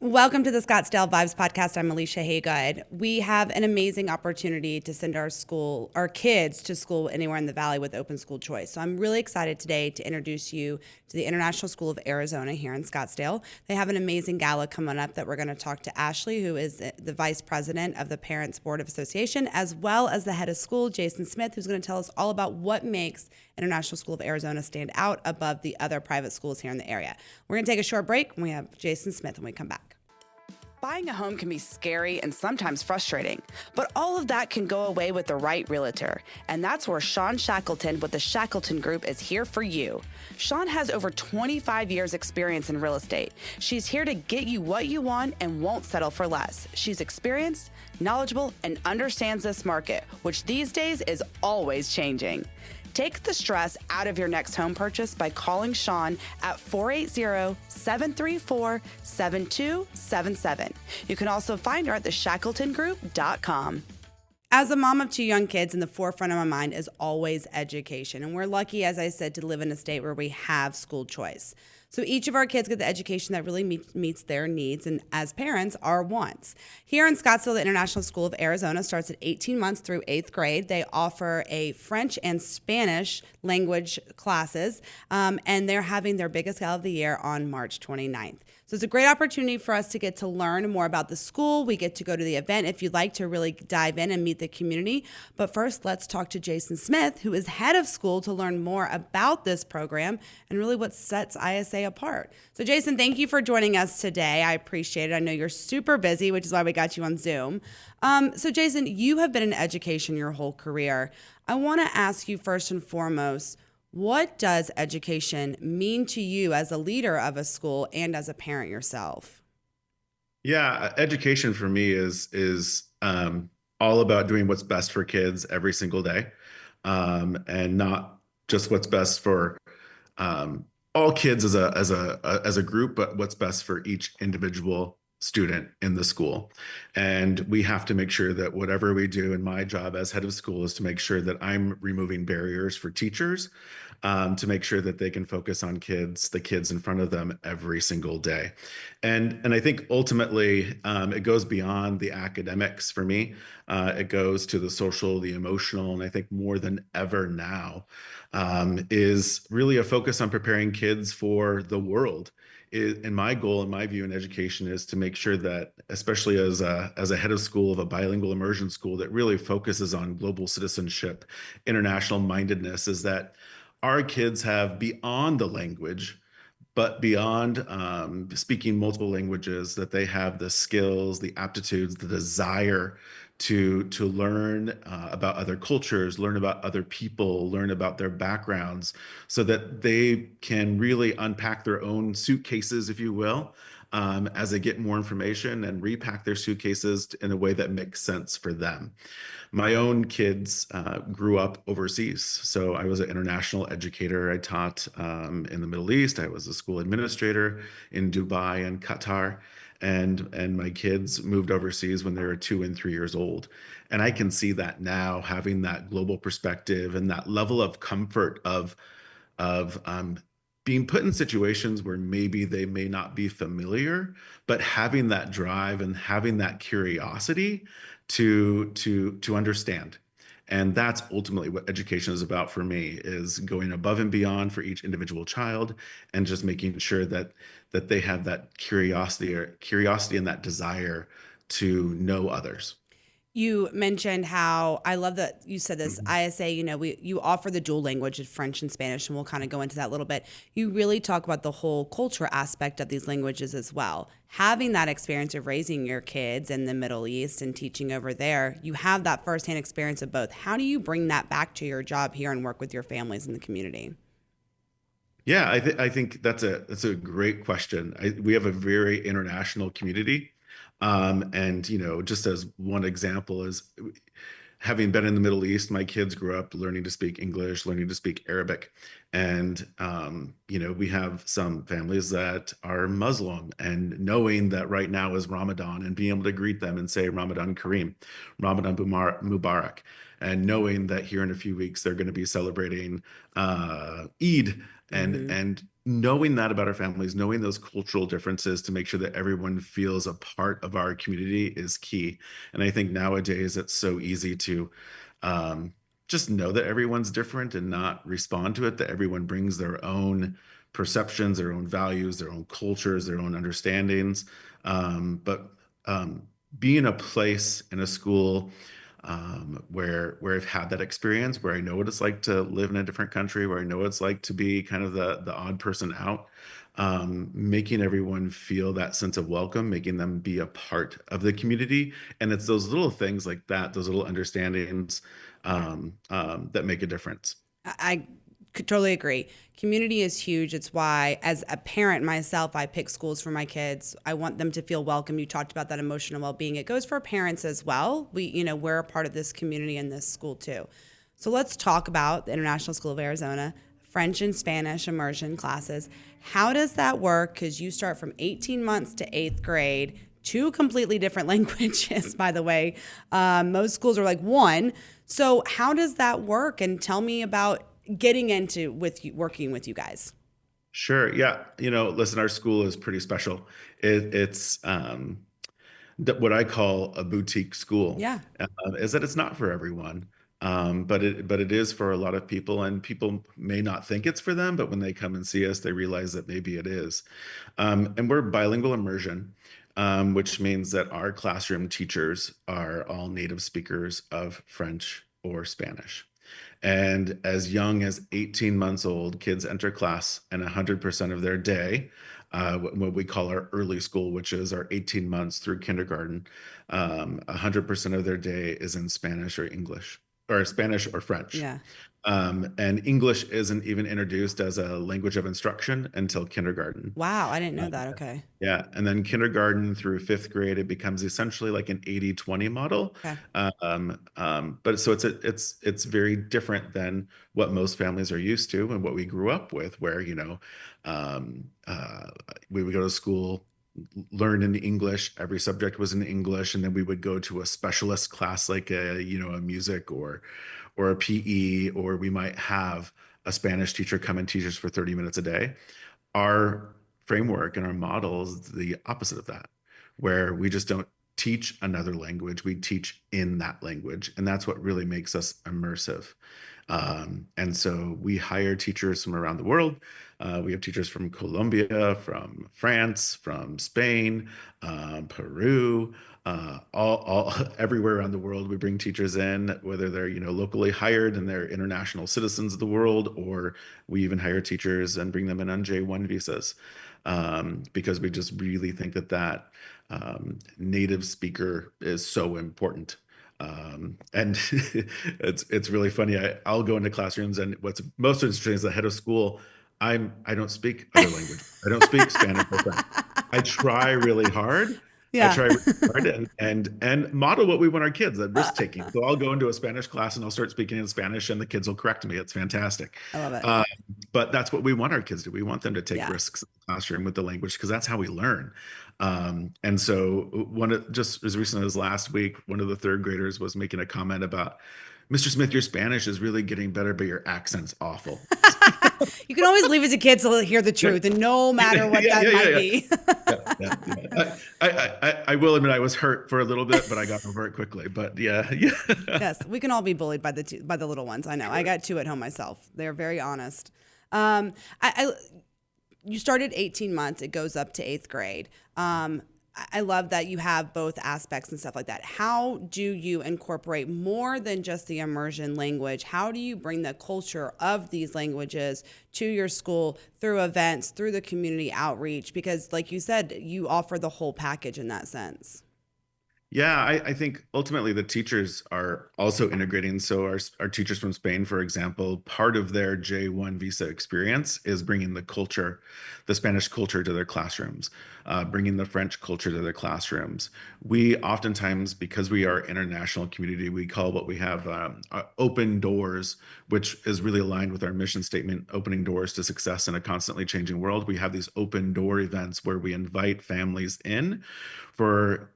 Welcome to the Scottsdale Vibes podcast. I'm Alicia Haygood. We have an amazing opportunity to send our kids to school anywhere in the Valley with open school choice. So I'm really excited today to introduce you to the International School of Arizona here in Scottsdale. They have an amazing gala coming up that we're going to talk to Ashley, who is the vice president of the Parents Board of Association, as well as the head of school, Jason Smith, who's going to tell us all about what makes International School of Arizona stand out above the other private schools here in the area. We're going to take a short break and we have Jason Smith when we come back. Buying a home can be scary and sometimes frustrating, but all of that can go away with the right realtor. And that's where Sean Shackleton with the Shackleton Group is here for you. Sean has over 25 years experience in real estate. She's here to get you what you want and won't settle for less. She's experienced, knowledgeable, and understands this market, which these days is always changing. Take the stress out of your next home purchase by calling Sean at 480-734-7277. You can also find her at theshackletongroup.com. As a mom of two young kids, in the forefront of my mind is always education. And we're lucky, as I said, to live in a state where we have school choice. So each of our kids get the education that really meets their needs and, as parents, our wants. Here in Scottsdale, the International School of Arizona starts at 18 months through 8th grade. They offer a French and Spanish language classes, and they're having their biggest gala of the year on March 29th. So it's a great opportunity for us to get to learn more about the school. We get to go to the event if you'd like to really dive in and meet the community. But first, let's talk to Jason Smith, who is head of school, to learn more about this program and really what sets ISA apart. So Jason, thank you for joining us today. I appreciate it. I know you're super busy, which is why we got you on Zoom. So Jason, you have been in education your whole career. I want to ask you first and foremost, what does education mean to you as a leader of a school and as a parent yourself? Yeah, education for me is all about doing what's best for kids every single day, and not just what's best for all kids as a group, but what's best for each individual student in the school. And we have to make sure that whatever we do, and my job as head of school is to make sure that I'm removing barriers for teachers, to make sure that they can focus on the kids in front of them every single day. And I think ultimately it goes beyond the academics for me. It goes to the social, the emotional, and I think more than ever now is really a focus on preparing kids for the world. And my goal and my view in education is to make sure that, especially as a head of school of a bilingual immersion school that really focuses on global citizenship, international mindedness, is that our kids have, beyond the language, but beyond speaking multiple languages, that they have the skills, the aptitudes, the desire to learn about other cultures, learn about other people, learn about their backgrounds, so that they can really unpack their own suitcases, if you will, as they get more information and repack their suitcases in a way that makes sense for them. My own kids grew up overseas. So I was an international educator. I taught in the Middle East. I was a school administrator in Dubai and Qatar. And my kids moved overseas when they were 2 and 3 years old. And I can see that now, having that global perspective and that level of comfort of being put in situations where maybe they may not be familiar, but having that drive and having that curiosity to understand. And that's ultimately what education is about for me, is going above and beyond for each individual child and just making sure that they have that curiosity and that desire to know others. You mentioned how I love that you said this ISA, you offer the dual language of French and Spanish, and we'll kind of go into that a little bit. You really talk about the whole culture aspect of these languages as well. Having that experience of raising your kids in the Middle East and teaching over there, you have that firsthand experience of both. How do you bring that back to your job here and work with your families in the community? Yeah, I think that's a great question. We have a very international community. And just as one example is, having been in the Middle East, my kids grew up learning to speak English, learning to speak Arabic. And we have some families that are Muslim, and knowing that right now is Ramadan and being able to greet them and say Ramadan Kareem, Ramadan Mubarak, and knowing that here in a few weeks they're going to be celebrating Eid, and Mm-hmm. and knowing that about our families, knowing those cultural differences to make sure that everyone feels a part of our community is key. And I think nowadays it's so easy to um, just know that everyone's different and not respond to it, that everyone brings their own perceptions, their own values, their own cultures, their own understandings. But being a place in a school where I've had that experience, where I know what it's like to live in a different country, where I know what it's like to be kind of the odd person out, making everyone feel that sense of welcome, making them be a part of the community. And it's those little things like that, those little understandings that make a difference. I could totally agree. Community is huge. It's why, as a parent myself, I pick schools for my kids. I want them to feel welcome. You talked about that emotional well-being. It goes for parents as well. We're a part of this community in this school too. So let's talk about the International School of Arizona, French and Spanish immersion classes. How does that work? Because you start from 18 months to eighth grade, two completely different languages, by the way. Most schools are like one. So how does that work? And tell me about getting into with you, working with you guys. Sure. Yeah. Listen, our school is pretty special. It's what I call a boutique school, Yeah. is that it's not for everyone. But it is for a lot of people, and people may not think it's for them, but when they come and see us, they realize that maybe it is. And we're bilingual immersion, which means that our classroom teachers are all native speakers of French or Spanish. And as young as 18 months old, kids enter class, and 100% of their day, what we call our early school, which is our 18 months through kindergarten, 100% of their day is in Spanish or English, or Spanish or French. Yeah. And English isn't even introduced as a language of instruction until kindergarten. Wow. I didn't know Uh, that. Okay. yeah, and then kindergarten through fifth grade, it becomes essentially like an 80-20 model. Okay. But so it's very different than what most families are used to and what we grew up with, where um, uh, we would go to school, learn in English, every subject was in English, and then we would go to a specialist class like a music or a PE, or we might have a Spanish teacher come and teach us for 30 minutes a day. Our framework and our model is the opposite of that, where we just don't teach another language, we teach in that language. And that's what really makes us immersive. And so we hire teachers from around the world. We have teachers from Colombia, from France, from Spain, Peru, all everywhere around the world. We bring teachers in, whether they're locally hired and they're international citizens of the world, or we even hire teachers and bring them in on J1 visas, because we just really think that native speaker is so important. And it's really funny. I'll go into classrooms, and what's most interesting is the head of school. I don't speak other language. I don't speak Spanish or French. I try really hard. I Yeah. try really hard and model what we want our kids, that risk taking. So I'll go into a Spanish class and I'll start speaking in Spanish, and the kids will correct me. It's fantastic. I love it. Uh, but that's what we want our kids to do. We want them to take Yeah. risks in the classroom with the language, because that's how we learn. And so just as recent as last week, one of the third graders was making a comment about, Mr. Smith, your Spanish is really getting better, but your accent's awful. You can always leave it to kids to hear the truth, and no matter what Yeah, that yeah, might yeah, be. yeah. I will admit I was hurt for a little bit, but I got over it quickly. But yeah, yeah. Yes, we can all be bullied by by the little ones. I know. I got two at home myself. They're very honest. I you started 18 months. It goes up to eighth grade. I love that you have both aspects and stuff like that. How do you incorporate more than just the immersion language? How do you bring the culture of these languages to your school through events, through the community outreach? Because, like you said, you offer the whole package in that sense. Yeah, I think ultimately the teachers are also integrating. So our teachers from Spain, for example, part of their J1 visa experience is bringing the culture, the Spanish culture to their classrooms, bringing the French culture to their classrooms. We oftentimes, because we are international community, we call what we have open doors, which is really aligned with our mission statement, opening doors to success in a constantly changing world. We have these open door events where we invite families in for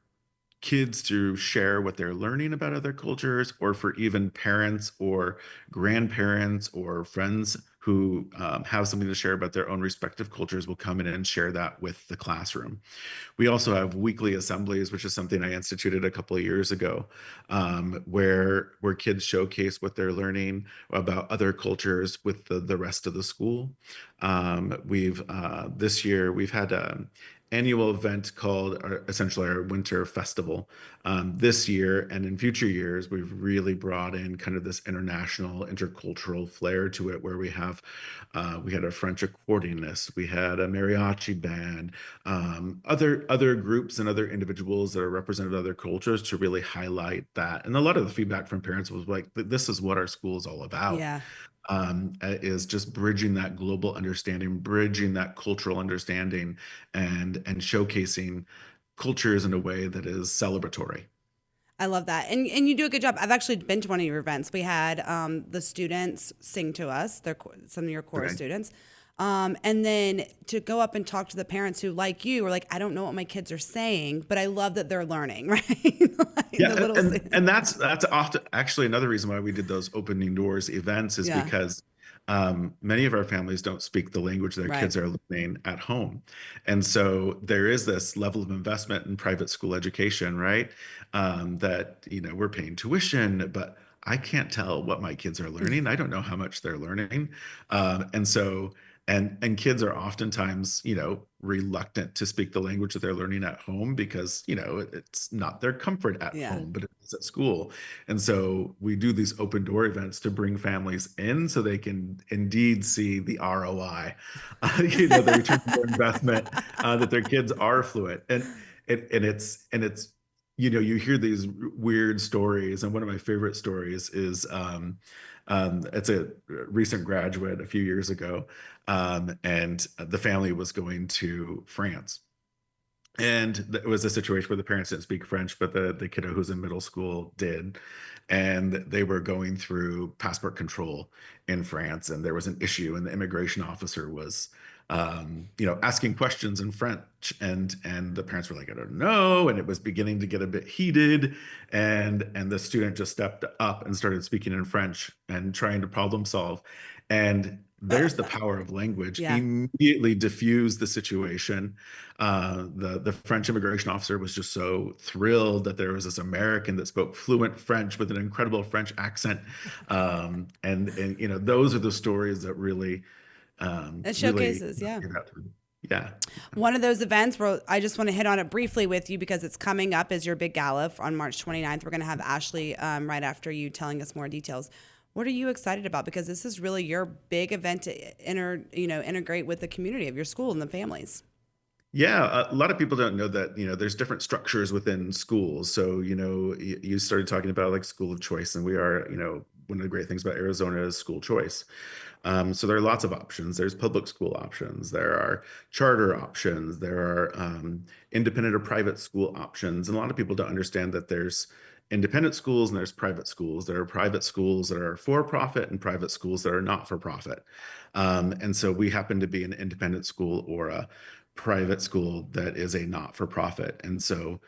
kids to share what they're learning about other cultures, or for even parents or grandparents or friends who have something to share about their own respective cultures will come in and share that with the classroom. We also have weekly assemblies, which is something I instituted a couple of years ago, where kids showcase what they're learning about other cultures with the rest of the school. We've This year we've had an annual event called essentially our winter festival. This year and in future years, we've really brought in kind of this international, intercultural flair to it, where we had a French accordionist, we had a mariachi band, other groups and other individuals that are representative of other cultures to really highlight that. And a lot of the feedback from parents was like, "This is what our school is all about." Yeah. Is just bridging that global understanding, bridging that cultural understanding, and showcasing cultures in a way that is celebratory. I love that. And you do a good job. I've actually been to one of your events. We had the students sing to us, some of your chorus Okay. students. And then to go up and talk to the parents who, like you, are like, I don't know what my kids are saying, but I love that they're learning, right? Like Yeah, the little, and that's often actually another reason why we did those opening doors events, is yeah, because many of our families don't speak the language their right. kids are learning at home, and so there is this level of investment in private school education, right? That we're paying tuition, but I can't tell what my kids are learning. I don't know how much they're learning, and so and kids are oftentimes reluctant to speak the language that they're learning at home because it's not their comfort at Yeah. home, but it is at school. And so we do these open door events to bring families in so they can indeed see the ROI, the return on their investment, that their kids are fluent. And it's you hear these weird stories, and one of my favorite stories is it's a recent graduate a few years ago, and the family was going to France. And it was a situation where the parents didn't speak French, but the kiddo who's in middle school did. And they were going through passport control in France, and there was an issue, and the immigration officer was, asking questions in French, and the parents were like, "I don't know," and it was beginning to get a bit heated, and the student just stepped up and started speaking in French and trying to problem solve, and there's the power of language. Yeah. Immediately diffused the situation. The French immigration officer was just so thrilled that there was this American that spoke fluent French with an incredible French accent, and those are the stories that It really showcases, yeah. get out to me. Yeah. One of those events where I just want to hit on it briefly with you because it's coming up is your big gala on March 29th. We're going to have Ashley right after you telling us more details. What are you excited about? Because this is really your big event to integrate with the community of your school and the families. Yeah, a lot of people don't know that, there's different structures within schools. So, you started talking about like school of choice, and we are, one of the great things about Arizona is school choice. So there are lots of options. There's public school options. There are charter options. There are independent or private school options. And a lot of people don't understand that there's independent schools and there's private schools. There are private schools that are for profit and private schools that are not for profit. And so we happen to be an independent school or a private school that is a not for profit. And so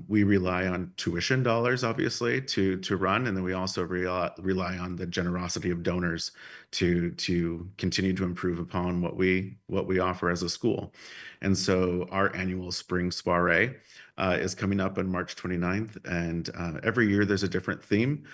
we rely on tuition dollars, obviously, to run, and then we also rely on the generosity of donors to continue to improve upon what we offer as a school. And so our annual spring soiree is coming up on March 29th, and every year there's a different theme.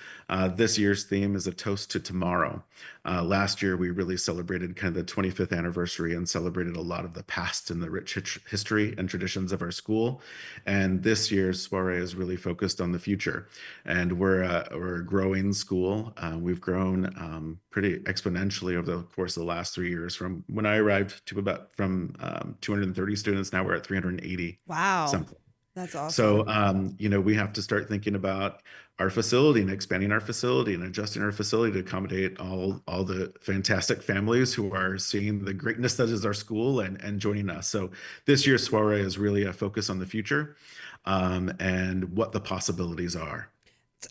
This year's theme is a toast to tomorrow. Last year we really celebrated kind of the 25th anniversary and celebrated a lot of the past and the rich history and traditions of our school. And this year's soiree is really focused on the future. And we're a growing school. We've grown pretty exponentially over the course of the last 3 years. From when I arrived to about from 230 students, now we're at 380 Wow. something. That's awesome. So, we have to start thinking about our facility and expanding our facility and adjusting our facility to accommodate all the fantastic families who are seeing the greatness that is our school and joining us. So this year's soiree is really a focus on the future, and what the possibilities are.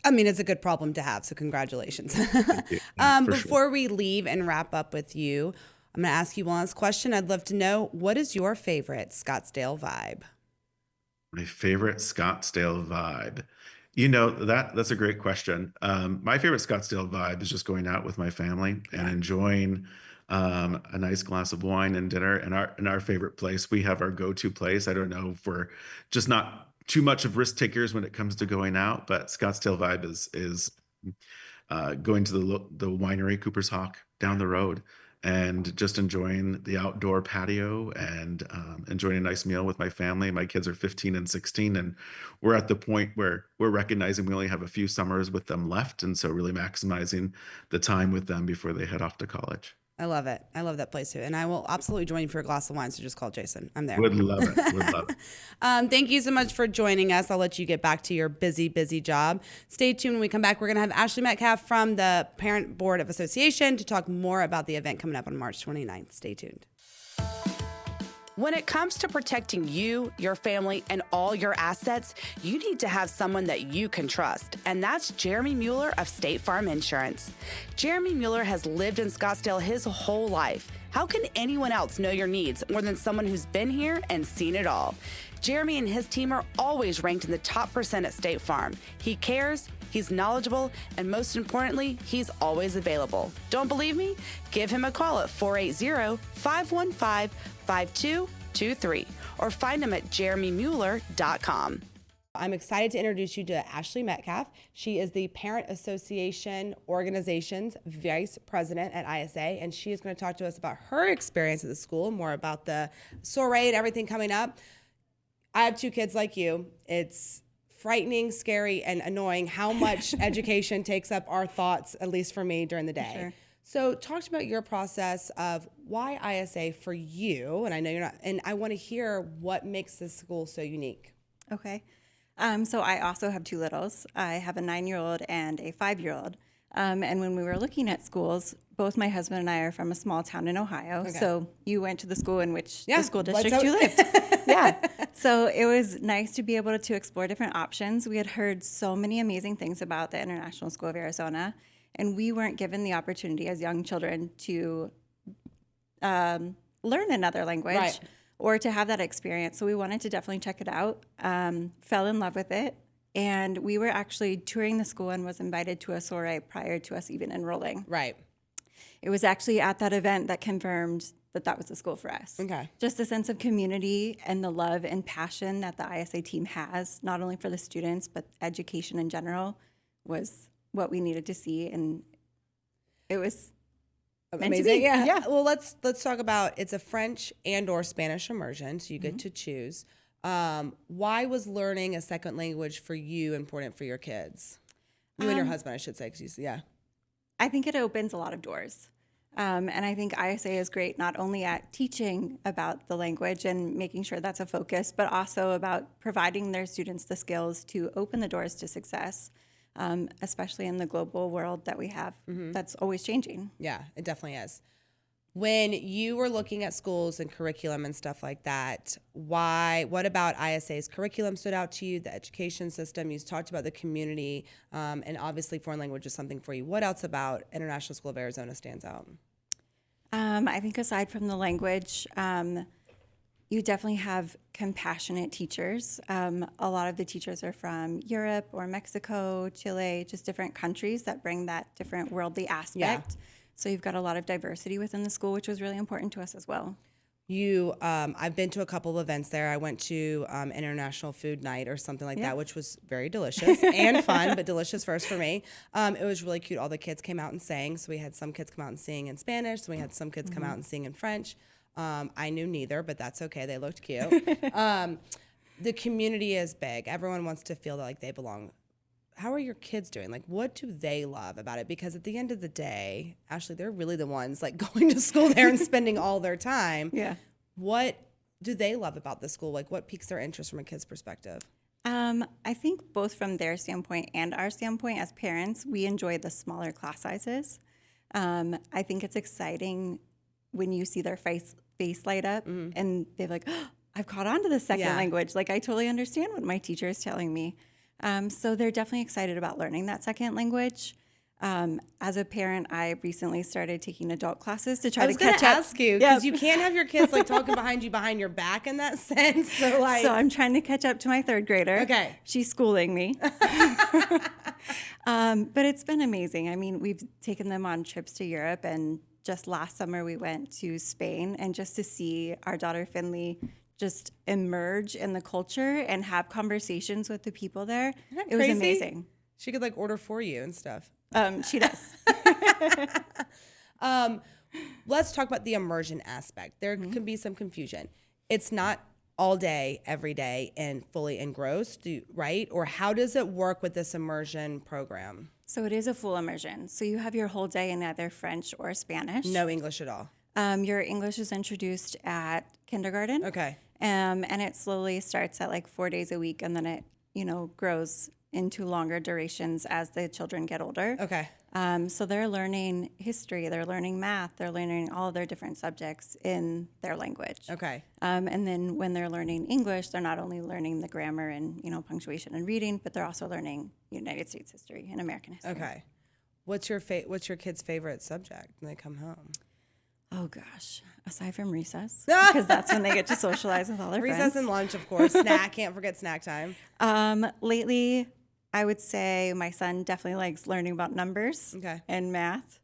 I mean, it's a good problem to have, so congratulations. Thank you. For sure. Before we leave and wrap up with you, I'm going to ask you one last question. I'd love to know, what is your favorite Scottsdale vibe? My favorite Scottsdale vibe. That's a great question. My favorite Scottsdale vibe is just going out with my family and Yeah. enjoying a nice glass of wine and dinner. In our favorite place, we have our go-to place. I don't know if we're just not too much of risk takers when it comes to going out, but Scottsdale vibe is going to the winery Cooper's Hawk down the road and just enjoying the outdoor patio and enjoying a nice meal with my family. My kids are 15 and 16, and we're at the point where we're recognizing we only have a few summers with them left, and so really maximizing the time with them before they head off to college. I love it. I love that place too. And I will absolutely join you for a glass of wine. So just call Jason. I'm there. Would love it. Would love it. Thank you so much for joining us. I'll let you get back to your busy, busy job. Stay tuned when we come back. We're going to have Ashley Metcalf from the Parent Board of Association to talk more about the event coming up on March 29th. Stay tuned. When it comes to protecting you, your family, and all your assets, you need to have someone that you can trust. And that's Jeremy Mueller of State Farm Insurance. Jeremy Mueller has lived in Scottsdale his whole life. How can anyone else know your needs more than someone who's been here and seen it all? Jeremy and his team are always ranked in the top % at State Farm. He cares, he's knowledgeable, and most importantly, he's always available. Don't believe me? Give him a call at 480-515-5223 or find him at jeremymueller.com. I'm excited to introduce you to Ashley Metcalf. She is the Parent Association Organization's Vice President at ISA, and she is going to talk to us about her experience at the school, more about the soiree and everything coming up. I have 2 kids like you. It's frightening, scary, and annoying how much education takes up our thoughts, at least for me, during the day. Sure. So talk about your process of why ISA for you, and I know you're not, and I want to hear what makes this school so unique. Okay. So I also have 2 littles. I have a 9-year-old and a 5-year-old. And when we were looking at schools, both my husband and I are from a small town in Ohio. Okay. So you went to the school in which Yeah, the school district let's you hope- lived. Yeah. So it was nice to be able to explore different options. We had heard so many amazing things about the International School of Arizona, and we weren't given the opportunity as young children to learn another language. Right. Or to have that experience. So we wanted to definitely check it out, fell in love with it. And we were actually touring the school and was invited to a soiree prior to us even enrolling. Right. It was actually at that event that confirmed that that was the school for us. Okay. Just the sense of community and the love and passion that the ISA team has, not only for the students, but education in general, was what we needed to see. And it was Amazing. Yeah. Yeah. Well, let's talk about, it's a French and or Spanish immersion, so you get to choose. Why was learning a second language for you important for your kids? You and your husband, I should say. Yeah. I think it opens a lot of doors. And I think ISA is great not only at teaching about the language and making sure that's a focus, but also about providing their students the skills to open the doors to success, especially in the global world that we have that's always changing. Yeah, it definitely is. When you were looking at schools and curriculum and stuff like that, what about ISA's curriculum stood out to you, the education system? You talked about the community, and obviously foreign language is something for you. What else about International School of Arizona stands out? I think aside from the language, you definitely have compassionate teachers. A lot of the teachers are from Europe or Mexico, Chile, just different countries that bring that different worldly aspect. Yeah. So you've got a lot of diversity within the school, which was really important to us as well. I've been to a couple of events there. I went to International Food Night or something like that, which was very delicious and fun, but delicious first for me. It was really cute. All the kids came out and sang. So we had some kids come out and sing in Spanish. So we had some kids come out and sing in French. I knew neither, but that's okay. They looked cute. The community is big. Everyone wants to feel like they belong. How are your kids doing? Like, what do they love about it? Because at the end of the day, Ashley, they're really the ones like going to school there and spending all their time. Yeah. What do they love about the school? Like, what piques their interest from a kid's perspective? I think both from their standpoint and our standpoint as parents, we enjoy the smaller class sizes. I think it's exciting when you see their face light up and they're like, oh, I've caught on to the second language. Like, I totally understand what my teacher is telling me. So they're definitely excited about learning that second language. As a parent, I recently started taking adult classes to try I to was going catch to up. ask you, because you can't have your kids like talking behind you behind your back in that sense. So like, So I'm trying to catch up to my third grader. Okay. She's schooling me. But it's been amazing. I mean, we've taken them on trips to Europe, and just last summer we went to Spain, and just to see our daughter Finley just emerge in the culture and have conversations with the people there, Isn't that it was crazy? amazing. She could like order for you and stuff. She does. Let's talk about the immersion aspect. There can be some confusion. It's not all day, every day, and fully engrossed, right? Or how does it work with this immersion program? So it is a full immersion. So you have your whole day in either French or Spanish. No English at all. Your English is introduced at kindergarten. Okay. And it slowly starts at like 4 days a week, and then it, grows into longer durations as the children get older. Okay. So they're learning history, they're learning math, they're learning all of their different subjects in their language. Okay. And then when they're learning English, they're not only learning the grammar and, punctuation and reading, but they're also learning United States history and American history. Okay. What's your kid's favorite subject when they come home? Oh gosh, aside from recess, because that's when they get to socialize with all their Recess friends. and lunch, of course. Snack, can't forget snack time. Lately, I would say my son definitely likes learning about numbers and math.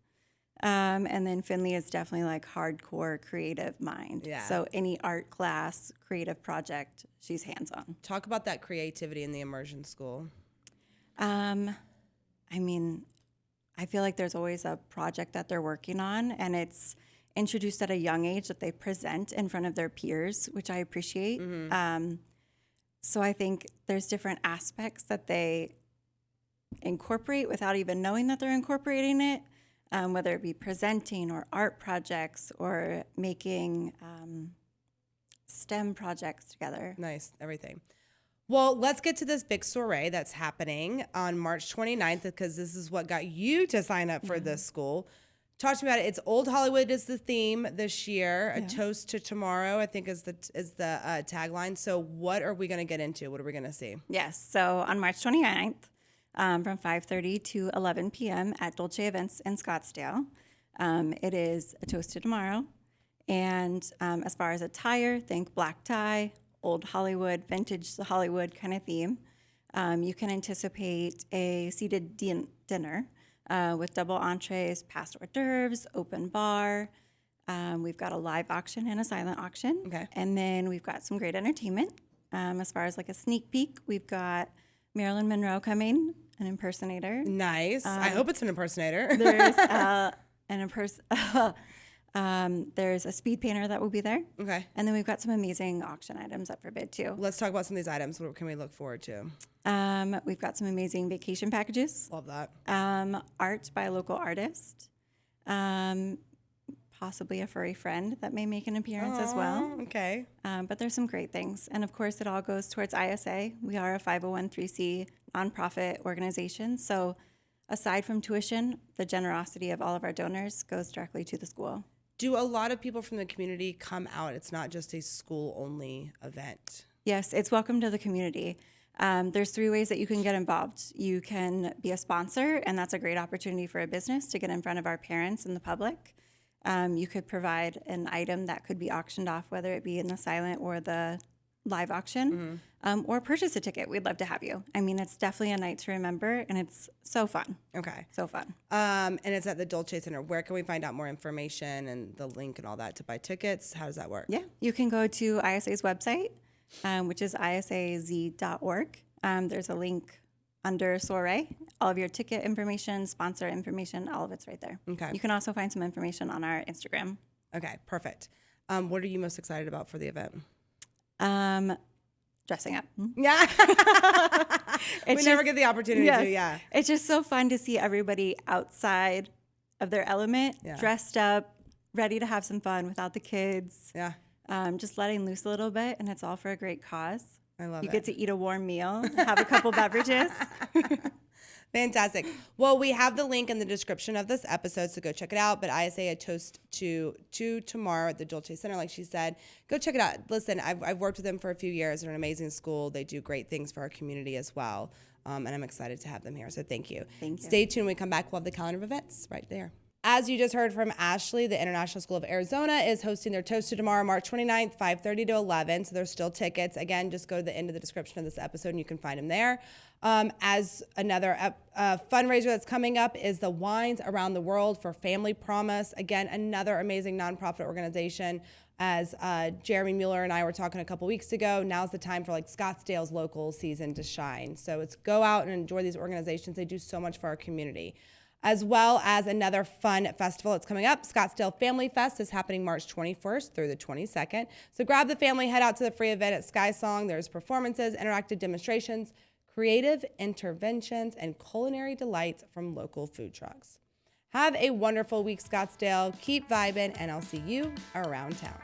And then Finley is definitely like hardcore creative mind. Yeah. So any art class, creative project, she's hands-on. Talk about that creativity in the immersion school. I mean, I feel like there's always a project that they're working on, and it's introduced at a young age that they present in front of their peers, which I appreciate. So I think there's different aspects that they incorporate without even knowing that they're incorporating it, whether it be presenting or art projects or making STEM projects together. Nice, everything. Well, let's get to this big soiree that's happening on March 29th, because this is what got you to sign up for this school. Talk to me about it. It's Old Hollywood is the theme this year. A toast to tomorrow, I think, is the tagline. So what are we going to get into? What are we going to see? Yes. So on March 29th, from 5:30 to 11 p.m. at Dolce Events in Scottsdale, it is a toast to tomorrow. And as far as attire, think black tie, old Hollywood, vintage Hollywood kind of theme. You can anticipate a seated dinner with double entrees, past hors d'oeuvres, open bar. We've got a live auction and a silent auction. Okay. And then we've got some great entertainment. As far as like a sneak peek, we've got Marilyn Monroe coming, an impersonator. Nice. I hope it's an impersonator. There's a speed painter that will be there. Okay. And then we've got some amazing auction items up for bid too. Let's talk about some of these items. What can we look forward to? We've got some amazing vacation packages. Love that. Art by a local artist. Possibly a furry friend that may make an appearance as well. Okay. But there's some great things. And of course, it all goes towards ISA. We are a 501(c) nonprofit organization. So aside from tuition, the generosity of all of our donors goes directly to the school. Do a lot of people from the community come out? It's not just a school-only event. Yes, it's welcome to the community. There's 3 ways that you can get involved. You can be a sponsor, and that's a great opportunity for a business to get in front of our parents and the public. You could provide an item that could be auctioned off, whether it be in the silent or the live auction, or purchase a ticket. We'd love to have you. I mean, it's definitely a night to remember, and it's so fun. Okay. So fun. And it's at the Dolce Center. Where can we find out more information and the link and all that to buy tickets? How does that work? Yeah, you can go to ISA's website, which is isaz.org. There's a link under soiree. All of your ticket information, sponsor information, all of it's right there. Okay. You can also find some information on our Instagram. Okay, perfect. What are you most excited about for the event? Dressing up. Yeah. We never just- get the opportunity Yes. to, yeah. It's just so fun to see everybody outside of their element, Yeah. dressed up, ready to have some fun without the kids. Yeah. Just letting loose a little bit, and it's all for a great cause. I love You it. get to eat a warm meal, have a couple beverages. Fantastic. Well, we have the link in the description of this episode, so go check it out. But ISA a toast to tomorrow at the Dolce Center, like she said. Go check it out. Listen, I've worked with them for a few years. They're an amazing school. They do great things for our community as well. And I'm excited to have them here. So thank you. Thank you. Stay tuned. When we come back, we'll have the calendar of events right there. As you just heard from Ashley, the International School of Arizona is hosting their Toast to Tomorrow, March 29th, 5:30 to 11. So there's still tickets. Again, just go to the end of the description of this episode and you can find them there. As another fundraiser that's coming up is the Wines Around the World for Family Promise. Again, another amazing nonprofit organization. As Jeremy Mueller and I were talking a couple weeks ago, now's the time for like Scottsdale's local season to shine. So it's go out and enjoy these organizations. They do so much for our community. As well as another fun festival that's coming up. Scottsdale Family Fest is happening March 21st through the 22nd. So grab the family, head out to the free event at Sky Song. There's performances, interactive demonstrations, creative interventions, and culinary delights from local food trucks. Have a wonderful week, Scottsdale. Keep vibing, and I'll see you around town.